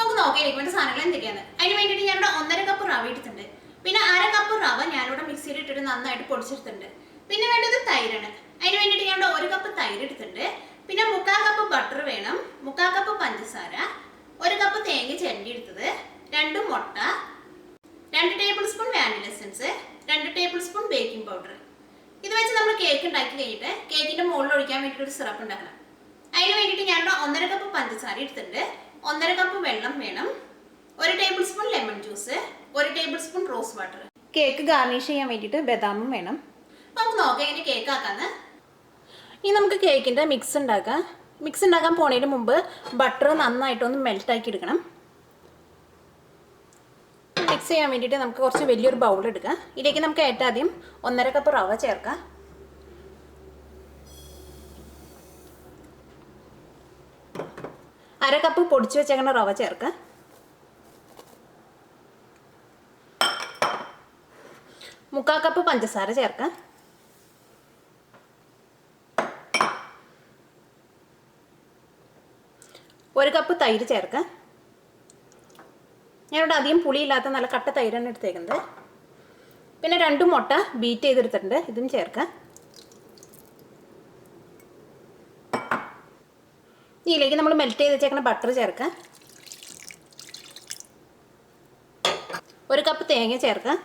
നമുക്ക് നോക്കിയിരിക്കും വേണ്ട സാധനങ്ങൾ എന്തൊക്കെയാണ്. അതിന് വേണ്ടിയിട്ട് ഞാനിവിടെ 1.5 കപ്പ് റവ എടുത്തിട്ടുണ്ട്. പിന്നെ 1/2 കപ്പ് റവ ഞാനിവിടെ മിക്സിയിൽ ഇട്ടിട്ട് നന്നായിട്ട് പൊടിച്ചെടുത്തിട്ടുണ്ട്. പിന്നെ വേണ്ടത് തൈരാണ്. അതിന് വേണ്ടിയിട്ട് ഞാനിവിടെ 1 കപ്പ് തൈര് എടുത്തിട്ടുണ്ട്. പിന്നെ 3/4 കപ്പ് ബട്ടർ വേണം, 3/4 കപ്പ് പഞ്ചസാര, 1 കപ്പ് തേങ്ങ ചിരണ്ടി എടുത്തത്, 2 മുട്ട, 2 table spoon vanilla essence, 2 table spoon baking powder. ഇത് വെച്ച് നമ്മൾ കേക്ക് ഉണ്ടാക്കി കഴിഞ്ഞിട്ട് കേക്കിന്റെ മുകളിൽ ഒഴിക്കാൻ വേണ്ടിയിട്ട് ഒരു സിറപ്പ് ഉണ്ടാക്കണം. അതിന് വേണ്ടിയിട്ട് ഞാനിവിടെ 1.5 കപ്പ് പഞ്ചസാര എടുത്തിട്ടുണ്ട്, 1.5 കപ്പ് വെള്ളം വേണം, 1 table spoon lemon juice, 1 table spoon rose water. Cake garnish ചെയ്യാൻ വേണ്ടിയിട്ട് ബദാമും വേണം. നമുക്ക് നോക്കാം എങ്ങനെ കേക്ക് ആക്കാന്ന്. ഇനി നമുക്ക് കേക്കിൻ്റെ മിക്സ് ഉണ്ടാക്കാം. മിക്സ് ഉണ്ടാക്കാൻ പോണതിന് മുമ്പ് ബട്ടർ നന്നായിട്ടൊന്ന് മെൽറ്റാക്കി എടുക്കണം. മിക്സ് ചെയ്യാൻ വേണ്ടിയിട്ട് നമുക്ക് കുറച്ച് വലിയൊരു ബൗൾ എടുക്കാം. ഇതിലേക്ക് നമുക്ക് ഏറ്റവും ആദ്യം 1.5 കപ്പ് റവ ചേർക്കാം. അര കപ്പ് പൊടിച്ച് വെച്ചേക്കുന്ന റവ ചേർക്കാം. 3/4 കപ്പ് പഞ്ചസാര ചേർക്കാം. ഒരു കപ്പ് തൈര് ചേർക്കാം. ഞാനിവിടെ അധികം പുളിയില്ലാത്ത നല്ല കട്ട തൈരാണ് എടുത്തേക്കുന്നത്. പിന്നെ 2 മുട്ട ബീറ്റ് ചെയ്തെടുത്തിട്ടുണ്ട്, ഇതും ചേർക്കാം. ഇതിലേക്ക് നമ്മൾ മെൽറ്റ് ചെയ്ത് വെച്ചേക്കുന്ന ബട്ടർ ചേർക്കാം. 1 കപ്പ് തേങ്ങ ചേർക്കാം.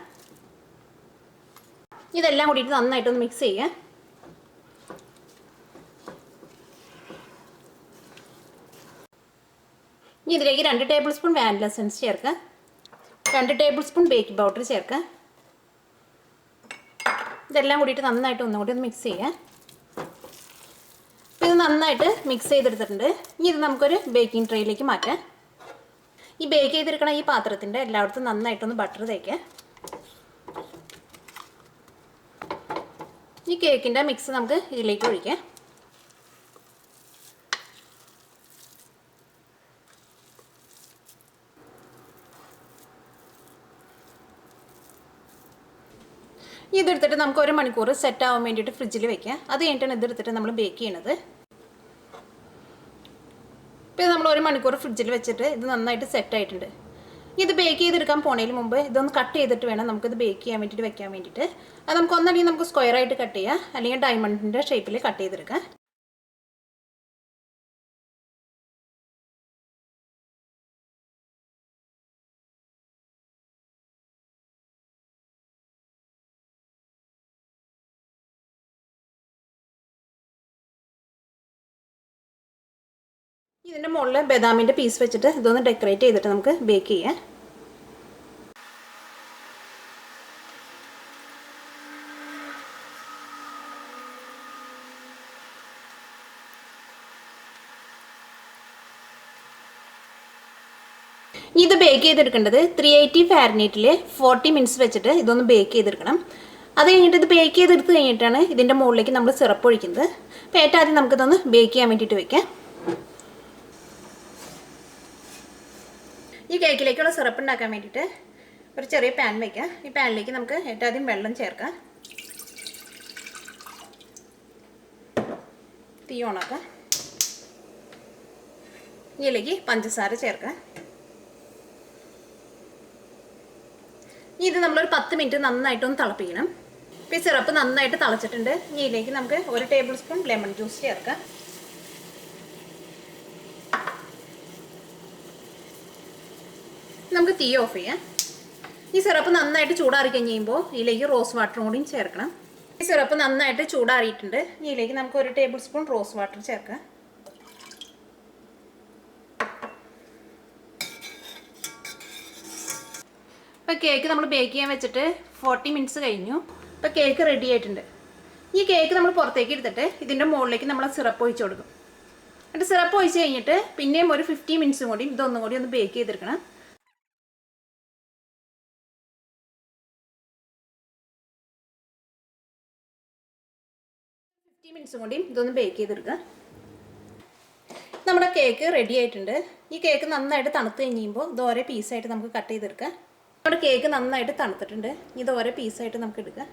ഇതെല്ലാം കൂടിയിട്ട് നന്നായിട്ടൊന്ന് മിക്സ് ചെയ്യാം. ഇനി ഇതിലേക്ക് 2 ടേബിൾ സ്പൂൺ വാനില എസൻസ് ചേർക്കാം, 2 ടേബിൾ സ്പൂൺ ബേക്കിംഗ് പൗഡർ ചേർക്കാം. ഇതെല്ലാം കൂടിയിട്ട് നന്നായിട്ട് ഒന്നുകൂടി ഒന്ന് മിക്സ് ചെയ്യാം. ഇത് നന്നായിട്ട് മിക്സ് ചെയ്തെടുത്തിട്ടുണ്ട്. ഇനി ഇത് നമുക്കൊരു ബേക്കിംഗ് ട്രേയിലേക്ക് മാറ്റാം. ഈ ബേക്ക് ചെയ്തെടുക്കണ ഈ പാത്രത്തിൻ്റെ എല്ലായിടത്തും നന്നായിട്ടൊന്ന് ബട്ടർ തേക്കാം. ഈ കേക്കിൻ്റെ മിക്സ് നമുക്ക് ഇതിലേക്ക് ഒഴിക്കാം. ഇതെടുത്തിട്ട് നമുക്ക് 1 മണിക്കൂർ സെറ്റ് ആവാൻ വേണ്ടിയിട്ട് ഫ്രിഡ്ജിൽ വെക്കാം. അത് കഴിഞ്ഞിട്ടാണ് ഇതെടുത്തിട്ട് നമ്മൾ ബേക്ക് ചെയ്യണത്. ഇപ്പോൾ നമ്മൾ 1 മണിക്കൂർ ഫ്രിഡ്ജിൽ വെച്ചിട്ട് ഇത് നന്നായിട്ട് സെറ്റ് ആയിട്ടുണ്ട്. ഇത് ബേക്ക് ചെയ്തെടുക്കാൻ പോണതിന് മുമ്പ് ഇതൊന്ന് കട്ട് ചെയ്തിട്ട് വേണം നമുക്കിത് ബേക്ക് ചെയ്യാൻ വേണ്ടിയിട്ട് വെക്കാൻ വേണ്ടിയിട്ട്. അത് നമുക്ക് ഒന്നല്ലെങ്കിൽ നമുക്ക് സ്ക്വയർ ആയിട്ട് കട്ട് ചെയ്യാം, അല്ലെങ്കിൽ ഡയമണ്ടിൻ്റെ ഷേപ്പിൽ കട്ട് ചെയ്തെടുക്കാം. ഇതിൻ്റെ മുകളിൽ ബദാമിൻ്റെ പീസ് വെച്ചിട്ട് ഇതൊന്ന് ഡെക്കറേറ്റ് ചെയ്തിട്ട് നമുക്ക് ബേക്ക് ചെയ്യാം. ഇത് ബേക്ക് ചെയ്തെടുക്കേണ്ടത് 380 ഫാരനൈറ്റിൽ 40 മിനിറ്റ്സ് വെച്ചിട്ട് ഇതൊന്ന് ബേക്ക് ചെയ്തെടുക്കണം. അത് കഴിഞ്ഞിട്ട് ഇത് ബേക്ക് ചെയ്തെടുത്ത് കഴിഞ്ഞിട്ടാണ് ഇതിൻ്റെ മുകളിലേക്ക് നമ്മൾ സിറപ്പ് ഒഴിക്കുന്നത്. അപ്പോൾ ഏറ്റവും ആദ്യം നമുക്കിതൊന്ന് ബേക്ക് ചെയ്യാൻ വേണ്ടിയിട്ട് വെക്കാം. ഈ കേക്കിലേക്കുള്ള സിറപ്പ് ഉണ്ടാക്കാൻ വേണ്ടിയിട്ട് ഒരു ചെറിയ പാൻ വയ്ക്കാം. ഈ പാനിലേക്ക് നമുക്ക് ഏറ്റവും ആദ്യം വെള്ളം ചേർക്കാം. തീ ഓണാക്കാം. ഇതിലേക്ക് പഞ്ചസാര ചേർക്കാം. ഇനി ഇത് നമ്മളൊരു 10 മിനിറ്റ് നന്നായിട്ടൊന്ന് തിളപ്പിക്കണം. ഇപ്പോൾ ഈ സിറപ്പ് നന്നായിട്ട് തിളച്ചിട്ടുണ്ട്. ഇനി ഇതിലേക്ക് നമുക്ക് 1 ടേബിൾ സ്പൂൺ ലെമൺ ജ്യൂസ് ചേർക്കാം. നമുക്ക് തീ ഓഫ് ചെയ്യാം. ഈ സിറപ്പ് നന്നായിട്ട് ചൂടാറി കഴിയുമ്പോൾ ഇതിലേക്ക് റോസ് വാട്ടറും കൂടി ചേർക്കണം. ഈ സിറപ്പ് നന്നായിട്ട് ചൂടാറിയിട്ടുണ്ട്. ഇതിലേക്ക് നമുക്ക് 1 ടേബിൾ സ്പൂൺ റോസ് വാട്ടർ ചേർക്കാം. ഇപ്പോൾ കേക്ക് നമ്മൾ ബേക്ക് ചെയ്യാൻ വെച്ചിട്ട് 40 മിനിറ്റ്സ് കഴിഞ്ഞു. ഇപ്പോൾ കേക്ക് റെഡി ആയിട്ടുണ്ട്. ഈ കേക്ക് നമ്മൾ പുറത്തേക്ക് എടുത്തിട്ട് ഇതിൻ്റെ മുകളിലേക്ക് നമ്മൾ സിറപ്പ് ഒഴിച്ച് കൊടുക്കും. എന്നിട്ട് സിറപ്പ് ഒഴിച്ച് കഴിഞ്ഞിട്ട് പിന്നെയും ഒരു 50 മിനിറ്റ്സും കൂടി ഇതൊന്നും കൂടി ഒന്ന് ബേക്ക് ചെയ്തെടുക്കണം. 50 മിനിറ്റ്സും കൂടി ഇതൊന്ന് ബേക്ക് ചെയ്തെടുക്കുക. നമ്മുടെ കേക്ക് റെഡി ആയിട്ടുണ്ട്. ഈ കേക്ക് നന്നായിട്ട് തണുത്ത് കഴിയുമ്പോൾ ഇത് ഓരോ പീസായിട്ട് നമുക്ക് കട്ട് ചെയ്തെടുക്കാം. നമ്മുടെ കേക്ക് നന്നായിട്ട് തണുത്തിട്ടുണ്ട്. ഇത് ഓരോ പീസായിട്ട് നമുക്ക് എടുക്കാം.